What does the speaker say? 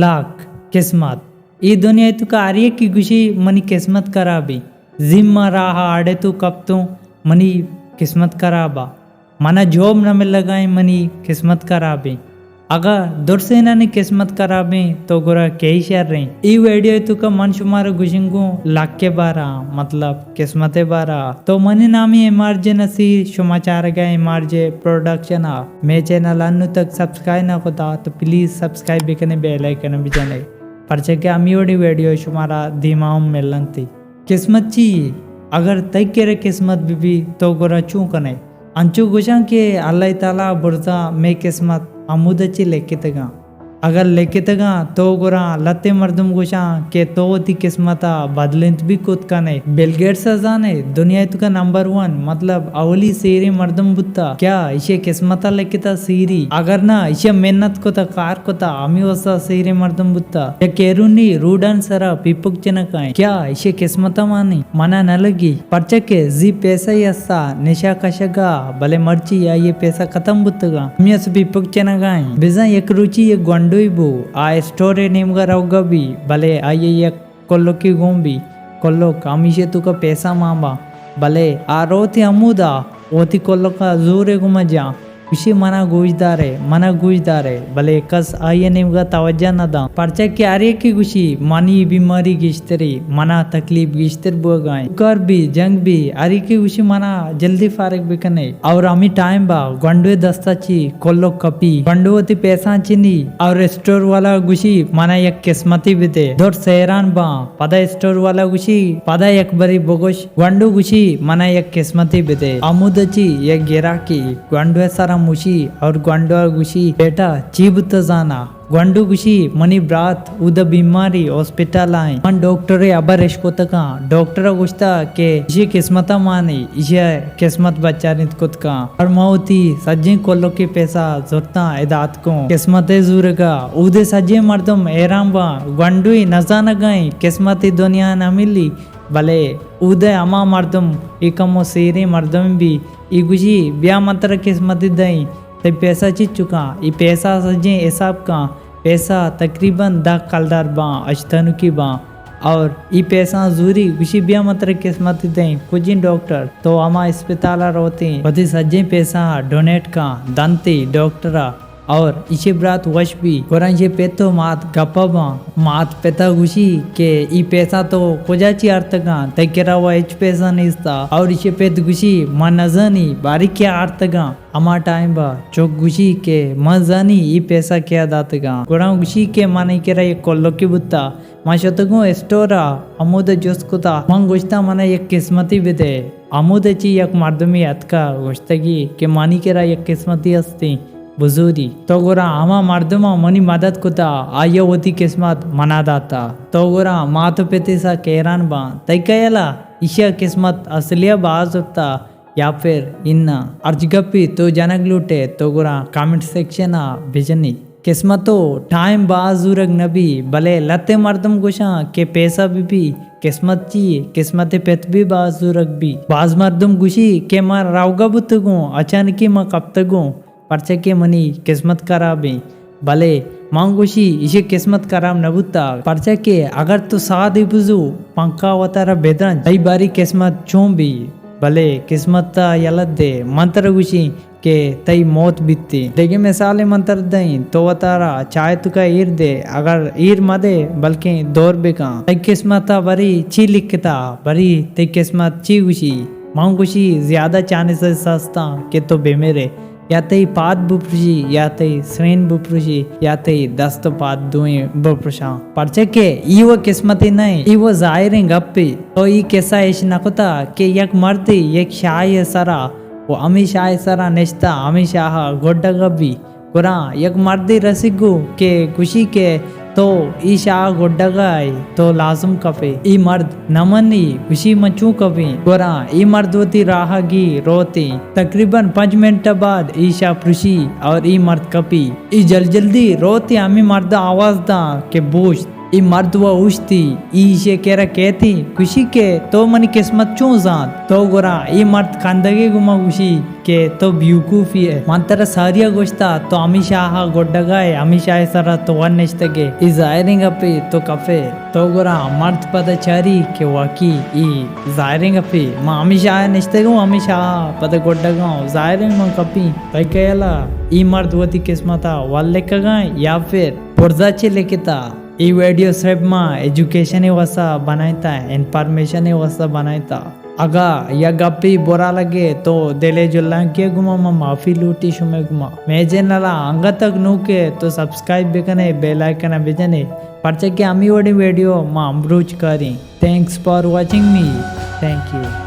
लाख किस्मत ఈ దునియా तुका आर्य की गुशी मनी किस्मत कराबी जिम्मा राहा आड़े तू कब तू मनी किस्मत कराबा मना जॉब न मिल लगाए मनी किस्मत कराबी अगर दुर्सेना ने किस्मत कराबे तो गुरा कई शहर रही ई वीडियो तुका मन शुमार गुशिंगू लाख के बारा मतलब किस्मते बारा तो मनी नामी एमआरजे नसी समाचार गए एमआरजे प्रोडक्शन मे चैनल अन्नु तक सब्सक्राइब ना होता तो प्लीज सब्सक्राइब भी करने बेल आइकन भी जाने परचे के अमीडी वीडियो शुमारा दिमाग में लंगती किस्मत ची अगर तय करे किस्मत भी तो गुरा चू कने अंचू गुशा के अल्लाह ताला बुरजा मे किस्मत अमुदची लेखितगा अगर लेखितगा तो गुरा लते मर्दम गुशा के तो ती किस्मता बदलिंत भी खुद का नहीं बिल गेट्स जाने दुनिया तुका नंबर 1 मतलब अवली सीरी मर्दम बुत्ता क्या इसे किस्मता लेखिता सीरी अगर ना इसे मेहनत को ता कार को ता अमी वसा सीरी मर्दम बुत्ता या केरुनी रूडन सरा पिपुक जनकाय क्या इसे किस्मता मानी मना न लगी परचके जी पैसा यस्सा निशा कशगा भले मर्ची या ये पैसा खत्म बुत्तगा मियस पिपुक जनकाय बिजा एक रुचि एक गंड आ स्टोरी नेमगा रवगबी भले आये एक कोल्लो की गोंबी कोल्लो कामिशे तुका पैसा मांबा भले आ रोती अमुदा ओती कोल्लो का जोरे गुमजा इसी मना गुजदारे भले कस आये नेमगा तवज्जा नदा परचा की आर्य की गुशी मानी बीमारी गिश्तरी मना तकलीफ गिश्तर बुगाए कर भी जंग भी आर्य की गुशी मना जल्दी फारक भी कने और अमी टाइम बा गंडुए दस्ताची कोल्लो कपी गंडुवती पैसा चिनी और स्टोर वाला गुशी मना एक किस्मती भी दे दौड़ सहरान बा पदा स्टोर वाला गुशी पदा एक बरी बोगोश गंडु गुशी मना एक किस्मती भी दे अमुदची एक गिराकी गंडुए सारा मुशी और गंडुआ गुशी बेटा चीबत जाना गंडु गुशी मनी ब्रात उद बीमारी हॉस्पिटल आए मन डॉक्टर अबर एशकोतका डॉक्टर गुस्ता के इसे किस्मता मानी इसे किस्मत बचानित कुत का और मौती सज्जे कोल्लो के पैसा जोरता इदात को किस्मते जुरगा उदे सज्जे मर्दम एराम बा गंडुई नजाना गई किस्मती दुनिया न मिली भले उदय अमा मर्दम इकमो सीरी मर्दम भी इगुशी ब्या मंत्र किस्मती दई ते पैसा ची चुका ई पैसा सजे हिसाब का पैसा तकरीबन 10 कलदार बा अश्तनु की बा और ई पैसा जूरी गुशी ब्या मंत्र किस्मती दई कुछ डॉक्टर तो अमा अस्पताल रोती बदी सजे पैसा डोनेट का दंती डॉक्टरा और इसे ब्रात वश भी कोरांचे पेतो मात गप्पा मात पेता गुशी के ई पैसा तो कोजाची अर्थगा तकेरा व एच पैसा निस्ता और इसे पेत गुशी मनजनी बारीक अर्थगा अमा टाइम बा चौक गुशी के मजानी ई पैसा क्या दातगा कोरा गुशी के माने केरा ये कोल्लो की बुत्ता मा शतगो स्टोरा अमुद जोस्कुता मंग गुश्ता मने एक किस्मती बिदे अमुदची एक मर्दमी अतका गुश्तगी के मानी केरा एक किस्मती अस्ती बुजुरी तो गोरा आमा मर्दमा मनी मदद कुता आया होती किस्मत मना दाता तो गोरा मात पेते सा केरान बा तय कयला ईशा किस्मत असलिया बाज होता या फिर इन्ना अर्जगपी तो जनक लूटे तो गोरा कमेंट सेक्शन भेजनी किस्मतो टाइम बाजुरग नबी भले लते मर्दम गुशा के पैसा भी किस्मत चाहिए किस्मत पेत भी बाजुरग भी बाज मर्दम गुशी के मार रावगा बुतगो अचानक माँ कब तगो परचे के मनी किस्मत खराब है भले मांगुशी इसे किस्मत खराब न बुता परचे के अगर तो साथ ही बुझू पंखा वतारा बेदन कई बारी किस्मत चोंबी भले किस्मत यलत दे मंत्र गुशी के तई मौत बीतती देखे मिसाले मंत्र दई तो वतारा चाहे तुका ईर दे अगर ईर मदे बल्कि दौर बेका तई किस्मत बरी ची लिखता बरी तई किस्मत ची गुशी मांगुशी ज्यादा चाने से सस्ता के तो बेमेरे या तई पाद बुप्रुशी या तई स्वेन बुप्रुशी या तई दस्त पाद दुए बुप्रुशा परचे के वो किस्मती नहीं ई वो जाहिर गप्पी तो ई कैसा ऐश नकुता के यक मर्दी एक शाह सरा वो अमी शाह सरा नेश्ता अमी शाह गोड्डा गब्बी कुरा यक मर्दी रसिगु के खुशी के तो ई शाह गोड्डा गाय तो लाजम कपे ई मर्द नमनी खुशी मचू कपी गोरा ई मर्द होती राहगी रोती तकरीबन 5 मिनट बाद ई शाह पृषी और ई मर्द कपी ई जल्दी रोती अमी मर्द आवाज दा के बूझ ई मर्द व उश्ती ई केरा कहती खुशी के तो मनी किस्मत चूं जात तो गोरा ई मर्द खानदगी गुमा खुशी के तो ब्यूकूफी है मंतर सारिया गोश्ता तो हमेशा हा गोड्डगाए हमेशा सरा तो वन निश्तगे ई जायरिंग अपे तो कफे तो गोरा मर्द पदचारी के वाकी ई जायरिंग अपे मा हमेशा निश्तगो हमेशा पद गोड्डगा जायरिंग मा कपी भाई कहला ई मर्द वती किस्मता वाले कगा या फिर पुर्जाचे लेकिता ई वीडियो सिर्फ माँ एजुकेशन वसा बनाता इन्फॉर्मेशन वसा बनाता अगा या गप्पी बुरा लगे तो दिले जुल्ला के गुमा माफी लूटी शुमे गुमा मैं नला अंग तक नूके तो सब्सक्राइब बेकने बेल आइकन बेजने परचे के अमी वडी वीडियो माँ अमरूज करी thanks for watching me thank you.